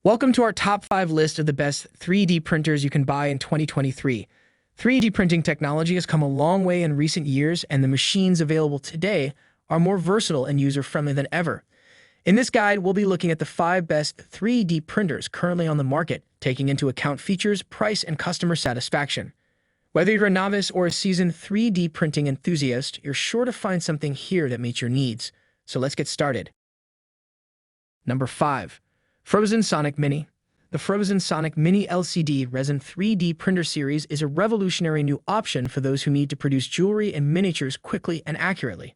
Welcome to our top 5 list of the best 3D printers you can buy in 2023. 3D printing technology has come a long way in recent years, and the machines available today are more versatile and user-friendly than ever. In this guide, we'll be looking at the 5 best 3D printers currently on the market, taking into account features, price, and customer satisfaction. Whether you're a novice or a seasoned 3D printing enthusiast, you're sure to find something here that meets your needs. So let's get started. Number 5. Phrozen Sonic Mini. The Phrozen Sonic Mini LCD Resin 3D printer series is a revolutionary new option for those who need to produce jewelry and miniatures quickly and accurately.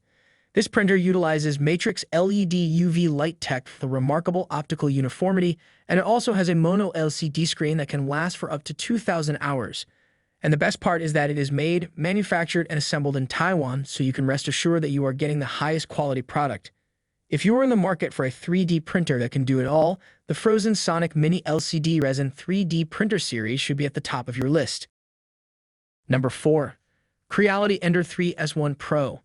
This printer utilizes matrix LED UV light tech for remarkable optical uniformity, and it also has a mono LCD screen that can last for up to 2,000 hours. And the best part is that it is made, manufactured, and assembled in Taiwan, so you can rest assured that you are getting the highest quality product. If you are in the market for a 3D printer that can do it all, the Phrozen Sonic Mini LCD Resin 3D printer series should be at the top of your list. Number 4. Creality Ender-3 S1 Pro.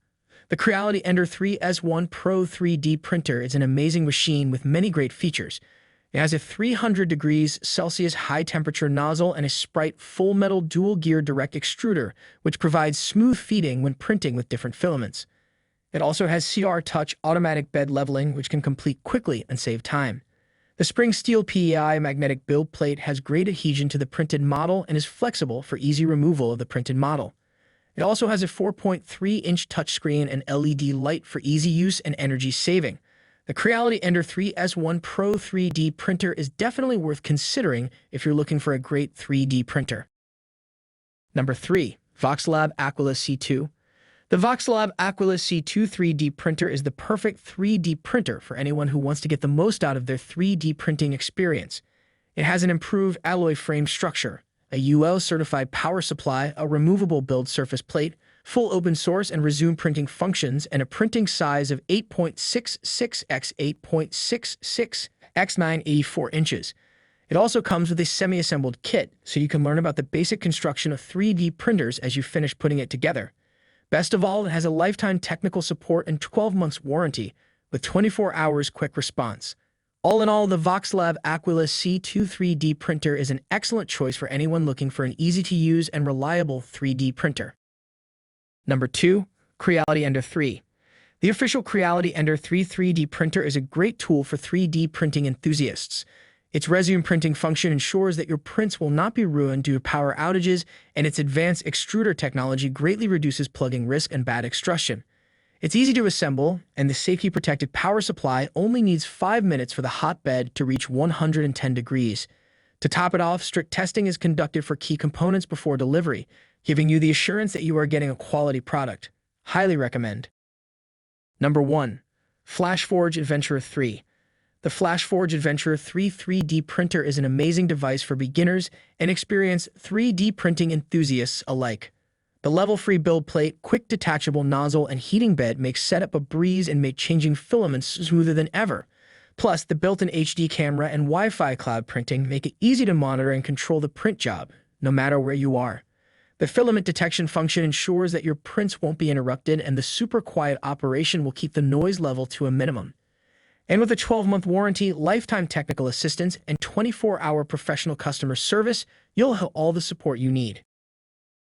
The Creality Ender-3 S1 Pro 3D printer is an amazing machine with many great features. It has a 300 degrees Celsius high-temperature nozzle and a Sprite full-metal dual-gear direct extruder, which provides smooth feeding when printing with different filaments. It also has CR Touch automatic bed leveling, which can complete quickly and save time. The spring steel PEI magnetic build plate has great adhesion to the printed model and is flexible for easy removal of the printed model. It also has a 4.3-inch touchscreen and LED light for easy use and energy saving. The Creality Ender-3 S1 Pro 3D printer is definitely worth considering if you're looking for a great 3D printer. Number 3. Voxelab Aquila C2. The Voxelab Aquila C2 3D printer is the perfect 3D printer for anyone who wants to get the most out of their 3D printing experience. It has an improved alloy frame structure, a UL-certified power supply, a removable build surface plate, full open source and resume printing functions, and a printing size of 8.66 x 8.66 x 984 inches. It also comes with a semi-assembled kit, so you can learn about the basic construction of 3D printers as you finish putting it together. Best of all, it has a lifetime technical support and 12 months warranty, with 24 hours quick response. All in all, the Voxelab Aquila C2 3D printer is an excellent choice for anyone looking for an easy-to-use and reliable 3D printer. Number 2. Creality Ender-3. The official Creality Ender-3 3D printer is a great tool for 3D printing enthusiasts. Its resume printing function ensures that your prints will not be ruined due to power outages, and its advanced extruder technology greatly reduces plugging risk and bad extrusion. It's easy to assemble, and the safety-protected power supply only needs 5 minutes for the hot bed to reach 110 degrees. To top it off, strict testing is conducted for key components before delivery, giving you the assurance that you are getting a quality product. Highly recommend. Number 1. FLASHFORGE Adventurer 3. The FLASHFORGE Adventurer 3 3D printer is an amazing device for beginners and experienced 3D printing enthusiasts alike. The level-free build plate, quick detachable nozzle, and heating bed make setup a breeze and make changing filaments smoother than ever. Plus, the built-in HD camera and Wi-Fi cloud printing make it easy to monitor and control the print job, no matter where you are. The filament detection function ensures that your prints won't be interrupted, and the super quiet operation will keep the noise level to a minimum. And with a 12-month warranty, lifetime technical assistance, and 24-hour professional customer service, you'll have all the support you need.